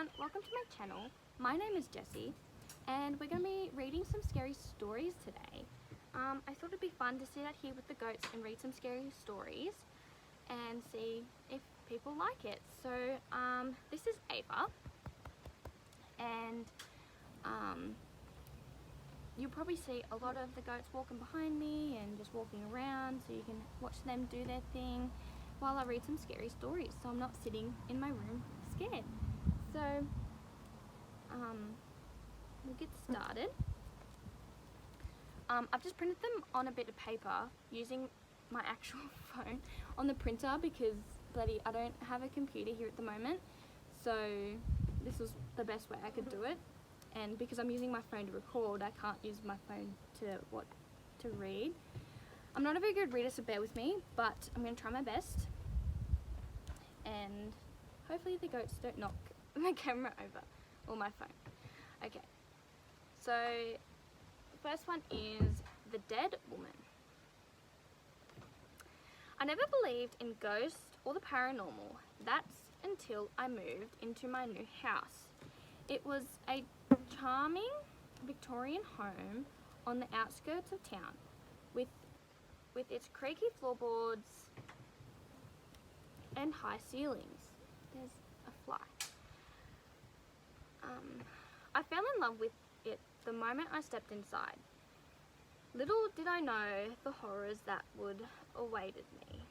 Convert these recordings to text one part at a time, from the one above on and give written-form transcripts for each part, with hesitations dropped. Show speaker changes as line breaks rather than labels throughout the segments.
everyone, welcome to my channel. My name is Jessie and we're going to be reading some scary stories today. I thought it'd be fun to sit out here with the goats and read some scary stories and see if people like it. So this is Ava, and you'll probably see a lot of the goats walking behind me and just walking around, so you can watch them do their thing while I read some scary stories, so I'm not sitting in my room scared. So we'll get started. I've just printed them on a bit of paper using my actual phone on the printer because bloody I don't have a computer here at the moment, so this was the best way I could do it. And because I'm using my phone to record, I can't use my phone to read. I'm not a very good reader, so bear with me, but I'm going to try my best. And hopefully the goats don't knock my camera over, or my phone. Okay, so the first one is The Dead Woman. I never believed in ghosts or the paranormal. That's until I moved into my new house. It was a charming Victorian home on the outskirts of town with its creaky floorboards and high ceilings. There's a fly. I fell in love with it the moment I stepped inside. Little did I know the horrors that would awaited me.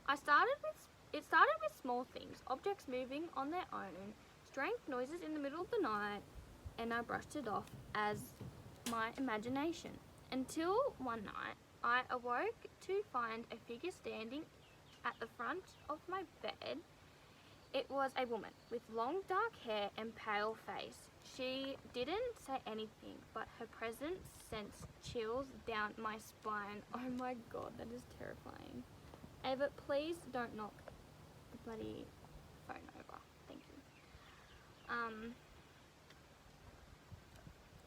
It started with small things, objects moving on their own, strange noises in the middle of the night, and I brushed it off as my imagination. Until one night, I awoke to find a figure standing at the front of my bed. It was a woman with long dark hair and pale face. She didn't say anything, but her presence sent chills down my spine. Oh my god, that is terrifying. Ava, please don't knock the bloody phone over. Thank you.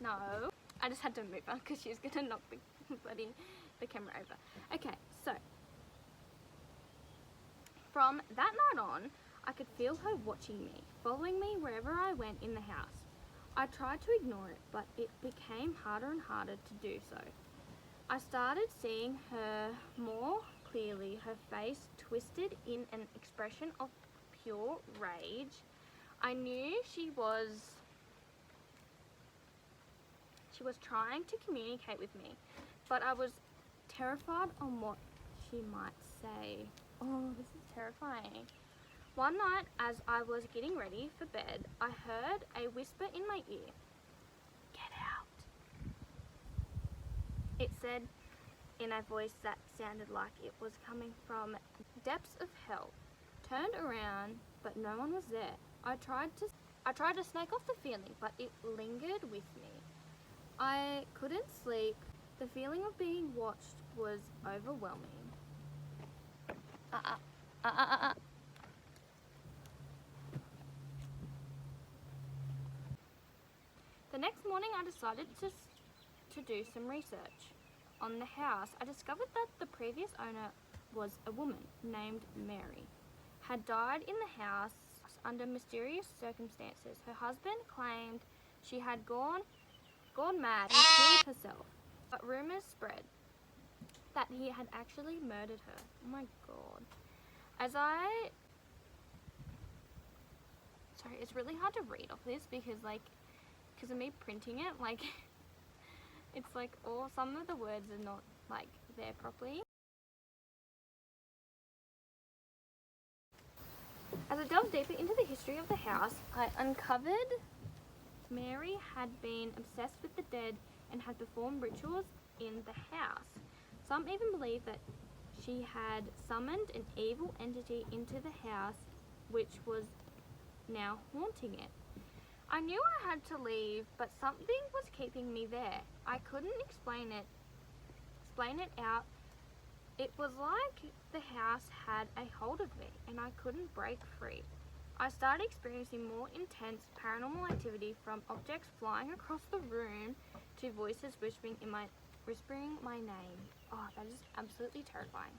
No. I just had to move her because she was going to knock the camera over. Okay, so from that night on, I could feel her watching me, following me wherever I went in the house. I tried to ignore it, but it became harder and harder to do so. I started seeing her more clearly, her face twisted in an expression of pure rage. I knew she was trying to communicate with me, but I was terrified on what she might say. Oh, this is terrifying. One night, as I was getting ready for bed, I heard a whisper in my ear. "Get out." It said in a voice that sounded like it was coming from depths of hell. Turned around, but no one was there. I tried to snake off the feeling, but it lingered with me. I couldn't sleep. The feeling of being watched was overwhelming. The next morning I decided to do some research on the house. I discovered that the previous owner was a woman named Mary, had died in the house under mysterious circumstances. Her husband claimed she had gone mad and killed herself, but rumors spread that he had actually murdered her. Oh my god. Sorry, it's really hard to read off this because of me printing it, it's some of the words are not there properly. As I delved deeper into the history of the house, I uncovered Mary had been obsessed with the dead and had performed rituals in the house. Some even believe that she had summoned an evil entity into the house, which was now haunting it. I knew I had to leave, but something was keeping me there. I couldn't explain it out. It was like the house had a hold of me and I couldn't break free. I started experiencing more intense paranormal activity, from objects flying across the room to voices whispering my name. Oh, that is absolutely terrifying.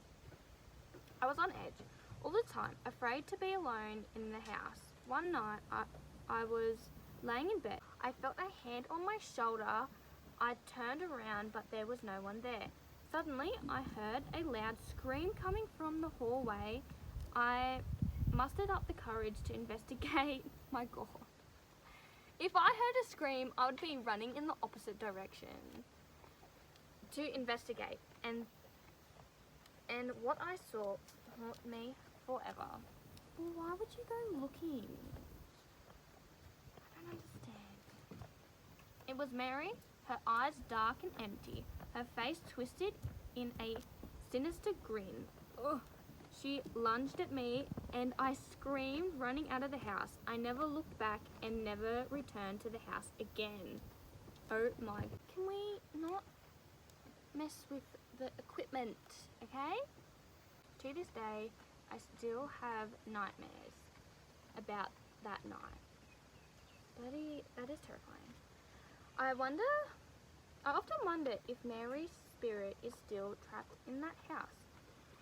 I was on edge, all the time, afraid to be alone in the house. One night, I was laying in bed. I felt a hand on my shoulder. I turned around, but there was no one there. Suddenly, I heard a loud scream coming from the hallway. I mustered up the courage to investigate. My God. If I heard a scream, I would be running in the opposite direction to investigate. And what I saw haunted me forever. Well, why would you go looking? I don't understand. It was Mary, her eyes dark and empty, her face twisted in a sinister grin. Ugh. She lunged at me and I screamed, running out of the house. I never looked back and never returned to the house again. Oh my. Can we not mess with the equipment, okay? To this day, I still have nightmares about that night. That is terrifying. I often wonder if Mary's spirit is still trapped in that house,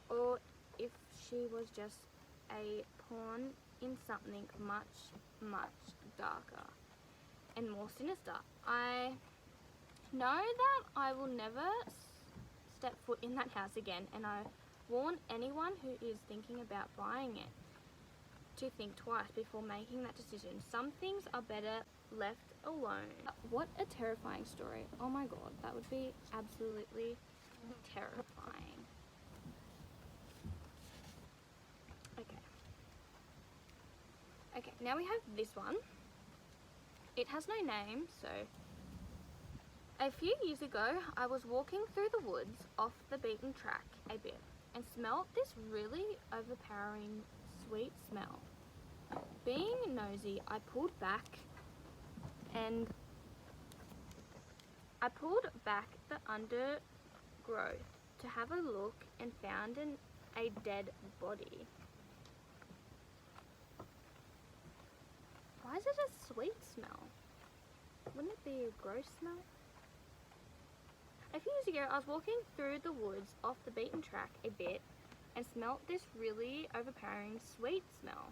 or if she was just a pawn in something much, much darker and more sinister. I know that I will never step foot in that house again, and I warn anyone who is thinking about buying it to think twice before making that decision. Some things are better left alone. What a terrifying story. Oh my God, that would be absolutely terrifying. Okay, now we have this one. It has no name, so... A few years ago, I was walking through the woods off the beaten track a bit and smelled this really overpowering sweet smell. Being nosy, I pulled back the undergrowth to have a look and found a dead body. Why is it a sweet smell? Wouldn't it be a gross smell? A few years ago, I was walking through the woods off the beaten track a bit and smelt this really overpowering sweet smell.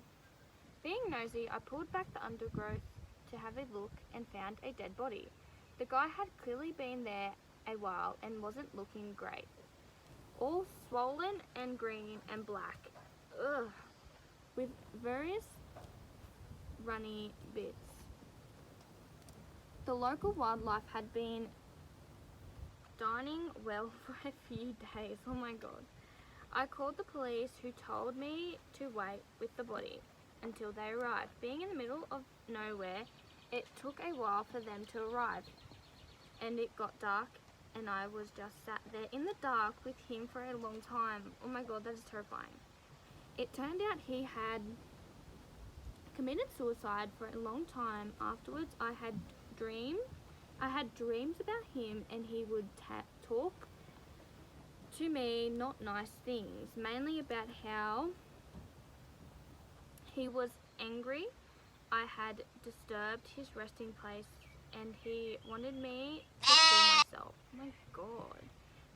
Being nosy, I pulled back the undergrowth to have a look and found a dead body. The guy had clearly been there a while and wasn't looking great. All swollen and green and black. Ugh. With various runny bits. The local wildlife had been dining well for a few days. Oh my God. I called the police, who told me to wait with the body until they arrived. Being in the middle of nowhere, it took a while for them to arrive, and it got dark and I was just sat there in the dark with him for a long time. Oh my God, that is terrifying. It turned out he had committed suicide for a long time. Afterwards, I had dreams about him, and he would talk to me not nice things, mainly about how he was angry I had disturbed his resting place and he wanted me to kill myself. Oh my God.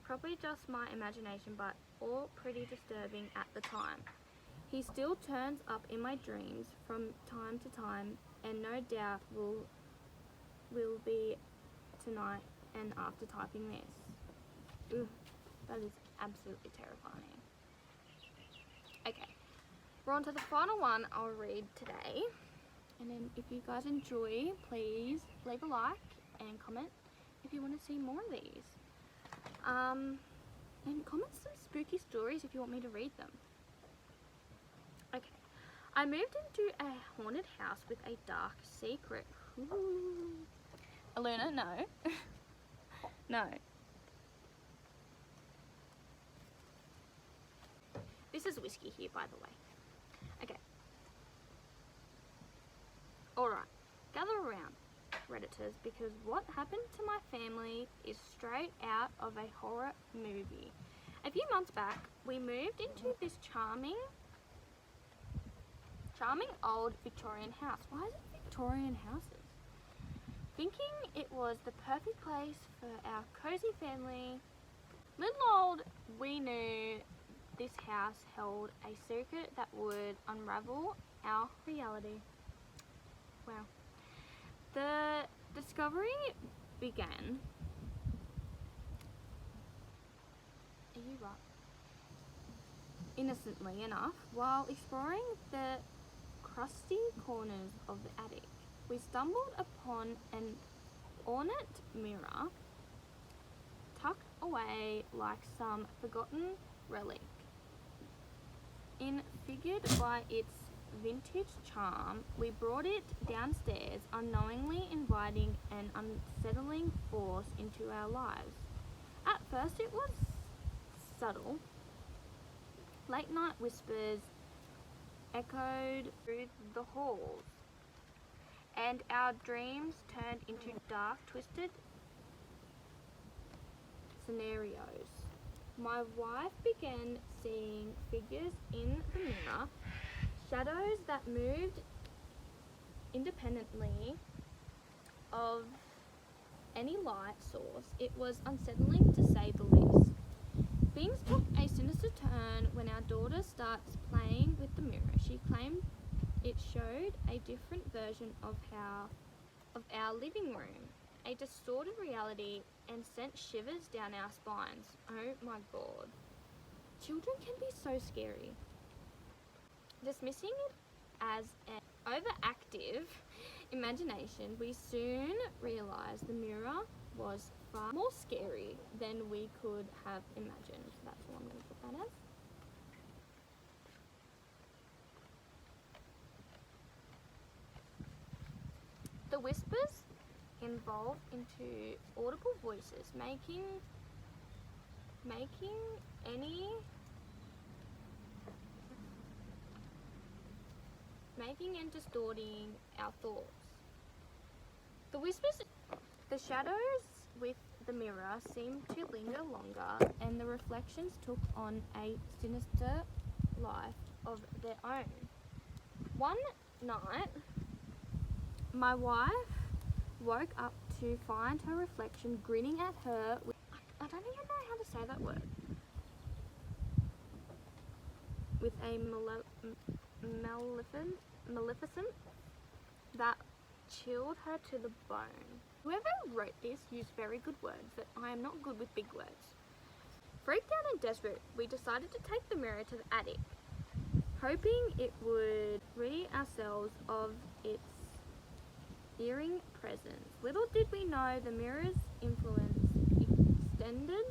Probably just my imagination, but all pretty disturbing at the time. He still turns up in my dreams from time to time, and no doubt will be tonight and after typing this. Ugh, that is absolutely terrifying. Okay, we're on to the final one I'll read today. And then if you guys enjoy, please leave a like and comment if you want to see more of these. And comment some spooky stories if you want me to read them. Okay, I moved into a haunted house with a dark secret. Ooh. Aluna, no. No. This is whiskey here, by the way. Okay. Alright, gather around, Redditors, because what happened to my family is straight out of a horror movie. A few months back, we moved into this charming old Victorian house. Why is it Victorian houses? Thinking it was the perfect place for our cozy family. Little old we knew this house held a secret that would unravel our reality. Wow. The discovery began. Are you right? Innocently enough, while exploring the crusty corners of the attic, we stumbled upon an ornate mirror tucked away like some forgotten relic. Enfigured by its vintage charm, we brought it downstairs, unknowingly inviting an unsettling force into our lives. At first it was subtle. Late night whispers echoed through the halls, and our dreams turned into dark, twisted scenarios. My wife began seeing figures in the mirror, shadows that moved independently of any light source. It was unsettling to say the least. Things took a sinister turn when our daughter starts playing with the mirror. She claimed it showed a different version of our living room, a distorted reality, and sent shivers down our spines. Oh my god. Children can be so scary. Dismissing it as an overactive imagination, we soon realized the mirror was far more scary than we could have imagined. That's what I'm going to put that as. The whispers evolved into audible voices, making and distorting our thoughts. The shadows with the mirror seemed to linger longer, and the reflections took on a sinister life of their own. One night, my wife woke up to find her reflection grinning at her with, I don't even know how to say that word, with a maleficent that chilled her to the bone. Whoever wrote this used very good words, but I am not good with big words. Freaked out and desperate, we decided to take the mirror to the attic, hoping it would rid ourselves of its eerie presence. Little did we know the mirror's influence extended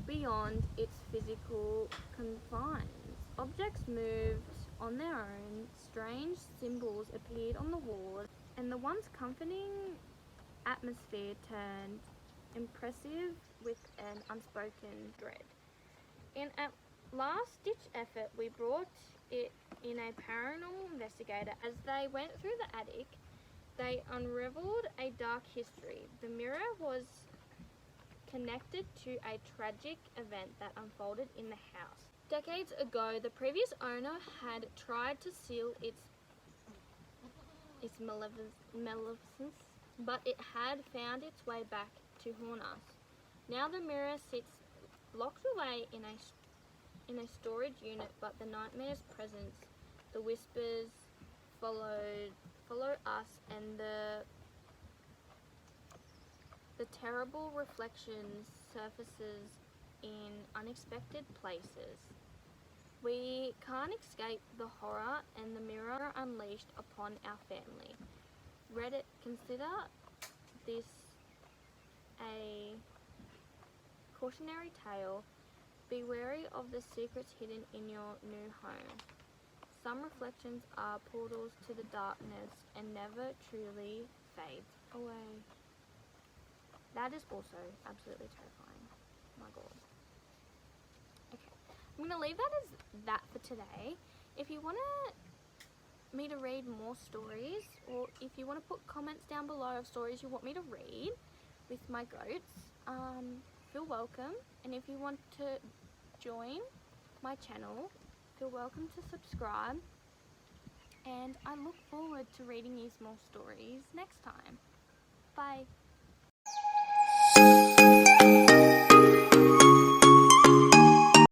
beyond its physical confines. Objects moved on their own, strange symbols appeared on the walls, and the once comforting atmosphere turned impressive with an unspoken dread. In a last-ditch effort, we brought it in a paranormal investigator. As they went through the attic, they unraveled a dark history. The mirror was connected to a tragic event that unfolded in the house. Decades ago, the previous owner had tried to seal its maleficence, but it had found its way back to haunt us. Now the mirror sits locked away in a storage unit, but the nightmare's presence, the whispers follow us, and the terrible reflections surfaces in unexpected places. We can't escape the horror and the mirror unleashed upon our family. Reddit, consider this a cautionary tale. Be wary of the secrets hidden in your new home. Some reflections are portals to the darkness and never truly fades away. That is also absolutely terrifying. My god. Okay, I'm going to leave that as that for today. If you want me to read more stories, or if you want to put comments down below of stories you want me to read with my goats, feel welcome. And if you want to join my channel, feel welcome to subscribe. And I look forward to reading you more stories next time. Bye.